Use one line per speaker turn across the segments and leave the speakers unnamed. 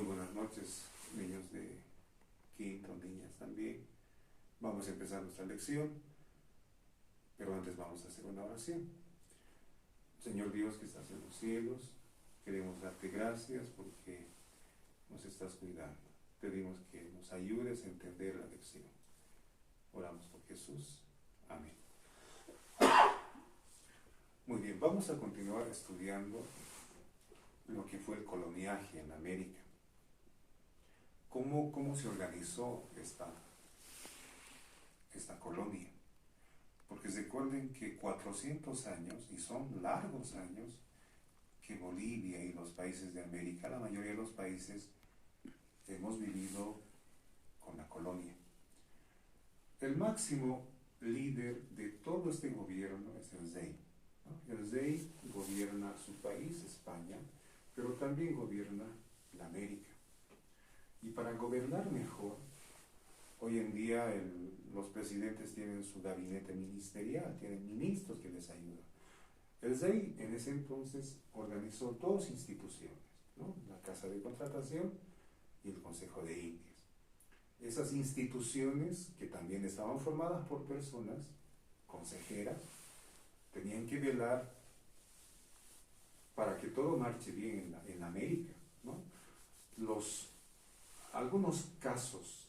Muy buenas noches, niños de quinto, niñas también. Vamos a empezar nuestra lección, pero antes vamos a hacer una oración. Señor Dios que estás en los cielos, queremos darte gracias porque nos estás cuidando. Pedimos que nos ayudes a entender la lección. Oramos por Jesús. Amén. Muy bien, vamos a continuar estudiando lo que fue el coloniaje en América. ¿Cómo se organizó esta colonia? Porque recuerden que 400 años, y son largos años, que Bolivia y los países de América, la mayoría de los países, hemos vivido con la colonia. El máximo líder de todo este gobierno es el rey, ¿no? El rey gobierna su país, España, pero también gobierna la América. Y para gobernar mejor, hoy en día los presidentes tienen su gabinete ministerial, tienen ministros que les ayudan. El rey en ese entonces organizó dos instituciones, ¿no? La Casa de Contratación y el Consejo de Indias. Esas instituciones, que también estaban formadas por personas consejeras, tenían que velar para que todo marche bien en América, ¿no? Algunos casos,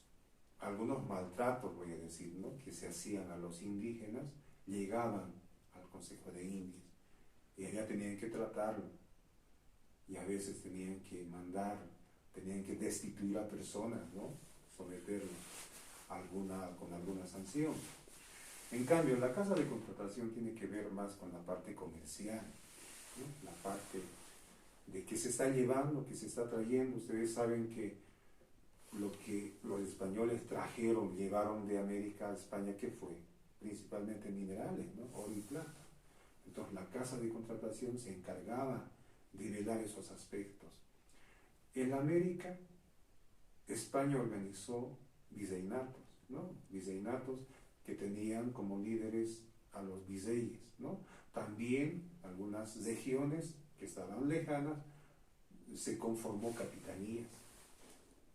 algunos maltratos, voy a decir, ¿no?, que se hacían a los indígenas, llegaban al Consejo de Indias y allá tenían que tratarlo, y a veces tenían que tenían que destituir a personas, ¿no?, someterlo con alguna sanción. En cambio, la Casa de Contratación tiene que ver más con la parte comercial, ¿no?, la parte de qué se está llevando, qué se está trayendo. Ustedes saben que lo que los españoles llevaron de América a España, ¿qué fue? Principalmente minerales, ¿no?, oro y plata. Entonces la Casa de Contratación se encargaba de velar esos aspectos. En América, España organizó virreinatos, ¿no?, virreinatos que tenían como líderes a los virreyes, ¿no? También algunas regiones que estaban lejanas se conformó capitanías.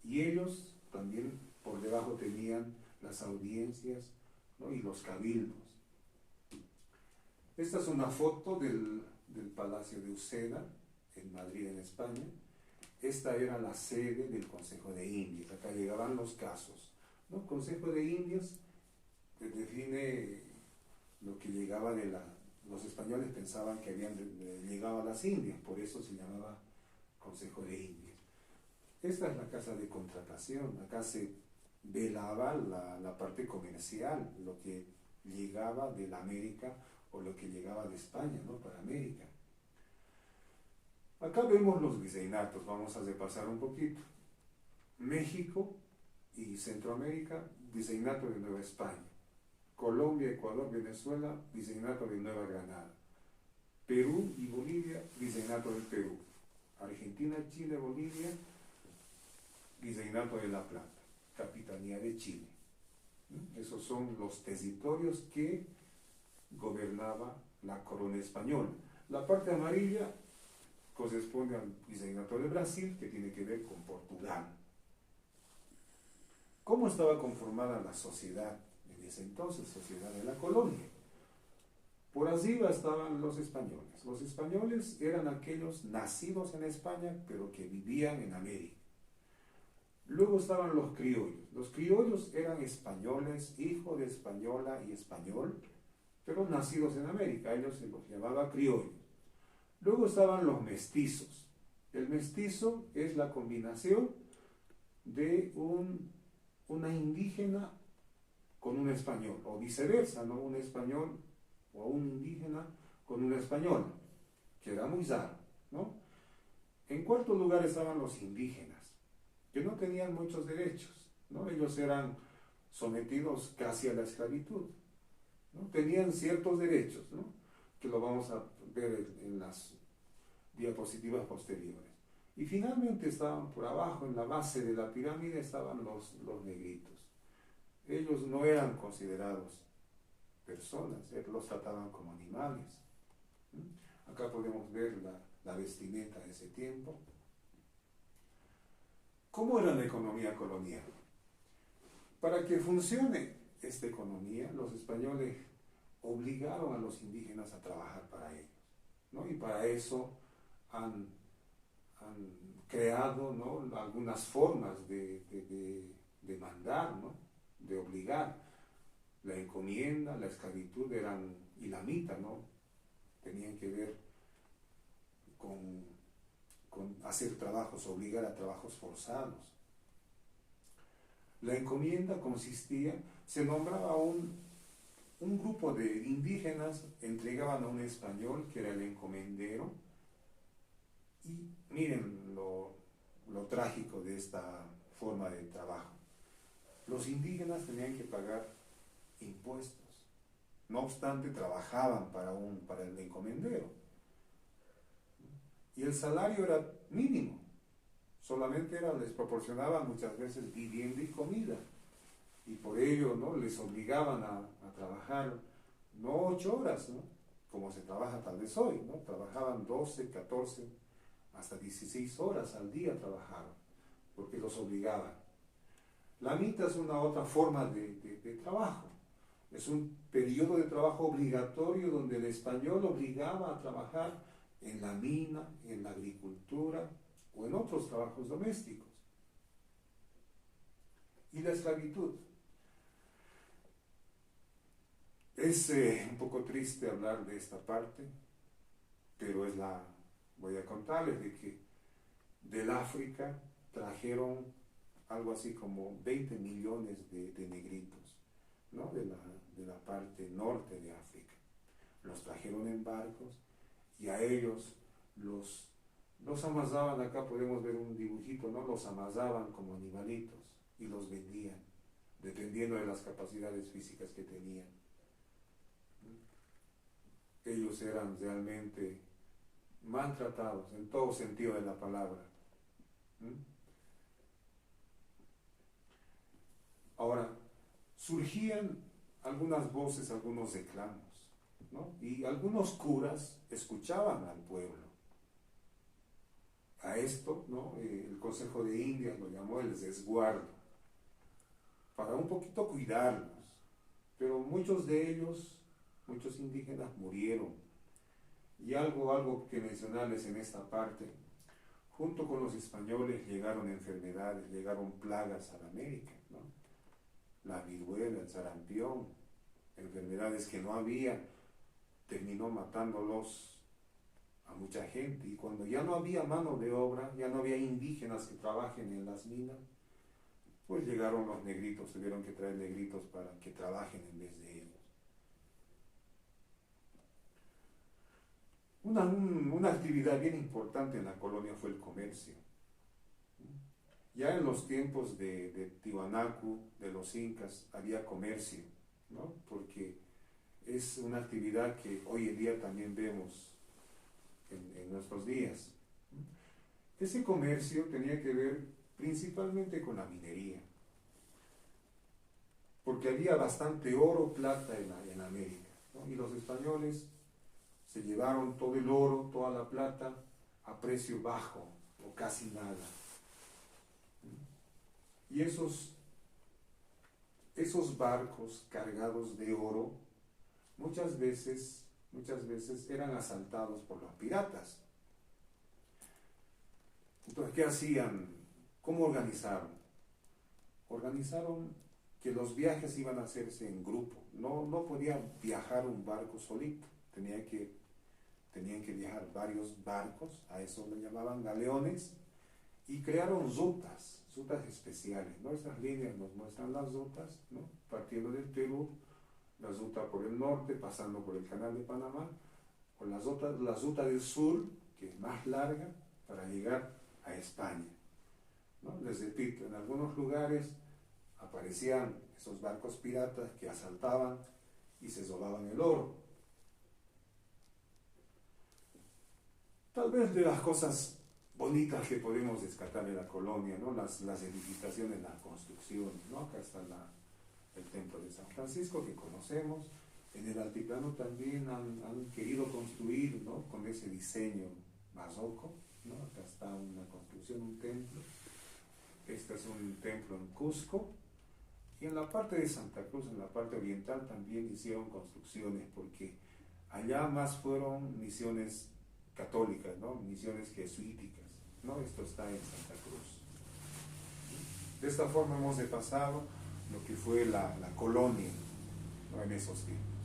Y ellos también por debajo tenían las audiencias, ¿no?, y los cabildos. Esta es una foto del Palacio de Uceda, en Madrid, en España. Esta era la sede del Consejo de Indias. Acá llegaban los casos, ¿no? Consejo de Indias define lo que llegaba los españoles pensaban que habían llegado a las Indias, por eso se llamaba Consejo de Indias. Esta es la Casa de Contratación. Acá se velaba la parte comercial, lo que llegaba de la América o lo que llegaba de España, ¿no?, para América. Acá vemos los virreinatos, vamos a repasar un poquito. México y Centroamérica, virreinato de Nueva España. Colombia, Ecuador, Venezuela, virreinato de Nueva Granada. Perú y Bolivia, virreinato del Perú. Argentina, Chile, Bolivia, virreinato de La Plata, capitanía de Chile. Esos son los territorios que gobernaba la corona española. La parte amarilla corresponde al virreinato de Brasil, que tiene que ver con Portugal. ¿Cómo estaba conformada la sociedad en ese entonces, sociedad de la colonia? Por arriba estaban los españoles. Los españoles eran aquellos nacidos en España, pero que vivían en América. Luego estaban los criollos. Los criollos eran españoles, hijos de española y español, pero nacidos en América. Ellos se los llamaba criollos. Luego estaban los mestizos. El mestizo es la combinación de una indígena con un español, o viceversa, ¿no?, un español o un indígena con una española, que era muy raro, ¿no? En cuarto lugar estaban los indígenas, que no tenían muchos derechos, ¿no? Ellos eran sometidos casi a la esclavitud, ¿no? Tenían ciertos derechos, ¿no?, que lo vamos a ver en las diapositivas posteriores. Y finalmente estaban por abajo, en la base de la pirámide, estaban los negritos. Ellos no eran considerados personas, los trataban como animales. Acá podemos ver la vestimenta de ese tiempo. ¿Cómo era la economía colonial? Para que funcione esta economía, los españoles obligaron a los indígenas a trabajar para ellos, ¿no? Y para eso han creado, ¿no?, algunas formas de mandar, ¿no?, de obligar. La encomienda, la esclavitud y la mita, ¿no?, tenían que ver con hacer trabajos, obligar a trabajos forzados. La encomienda consistía, se nombraba un grupo de indígenas, entregaban a un español que era el encomendero, y miren lo trágico de esta forma de trabajo. Los indígenas tenían que pagar impuestos, no obstante trabajaban para el encomendero, y el salario era mínimo, solamente les proporcionaban muchas veces vivienda y comida, y por ello, ¿no?, les obligaban a trabajar no 8 horas, ¿no?, como se trabaja tal vez hoy, ¿no? Trabajaban 12, 14, hasta 16 horas al día trabajaban, porque los obligaban. La mita es una otra forma de trabajo. Es un periodo de trabajo obligatorio donde el español obligaba a trabajar en la mina, en la agricultura o en otros trabajos domésticos. Y la esclavitud. Es un poco triste hablar de esta parte, pero voy a contarles de que del África trajeron algo así como 20 millones de negritos, ¿no?, de la parte norte de África. Los trajeron en barcos y a ellos los amasaban. Acá podemos ver un dibujito, ¿no? Los amasaban como animalitos y los vendían, dependiendo de las capacidades físicas que tenían. Ellos eran realmente maltratados en todo sentido de la palabra. Ahora, surgían algunas voces, algunos reclamos, ¿no? Y algunos curas escuchaban al pueblo. A esto, ¿no?, el Consejo de Indias lo llamó el resguardo, para un poquito cuidarlos. Pero muchos de ellos, muchos indígenas murieron. Y algo que mencionarles en esta parte: junto con los españoles llegaron enfermedades, llegaron plagas a la América, ¿no? La viruela, el sarampión, enfermedades que no había, terminó matándolos a mucha gente. Y cuando ya no había mano de obra, ya no había indígenas que trabajen en las minas, pues llegaron los negritos, tuvieron que traer negritos para que trabajen en vez de ellos. Una actividad bien importante en la colonia fue el comercio. Ya en los tiempos de Tiwanaku, de los incas, había comercio, ¿no?, porque es una actividad que hoy en día también vemos en nuestros días. Ese comercio tenía que ver principalmente con la minería, porque había bastante oro, plata en América, ¿no? Y los españoles se llevaron todo el oro, toda la plata a precio bajo o casi nada. Y esos barcos cargados de oro muchas veces eran asaltados por los piratas. Entonces, ¿qué hacían? ¿Cómo organizaron? Organizaron que los viajes iban a hacerse en grupo. No podía viajar un barco solito. Tenían que viajar varios barcos, a eso le llamaban galeones, y crearon rutas especiales, ¿no? Estas líneas nos muestran las rutas, ¿no? Partiendo del Perú, la ruta por el norte, pasando por el Canal de Panamá, o la ruta del sur, que es más larga, para llegar a España, ¿no? Les repito, en algunos lugares aparecían esos barcos piratas que asaltaban y se robaban el oro. Tal vez de las cosas bonitas que podemos rescatar de la colonia, ¿no? Las edificaciones, las construcciones, ¿no? Acá está el templo de San Francisco, que conocemos. En el altiplano también han querido construir, ¿no?, con ese diseño barroco, ¿no? Acá está una construcción, un templo. Este es un templo en Cusco. Y en la parte de Santa Cruz, en la parte oriental, también hicieron construcciones, porque allá más fueron misiones católicas, ¿no? Misiones jesuíticas, ¿no? Esto está en Santa Cruz. De esta forma hemos repasado lo que fue la colonia, ¿no? En esos tiempos.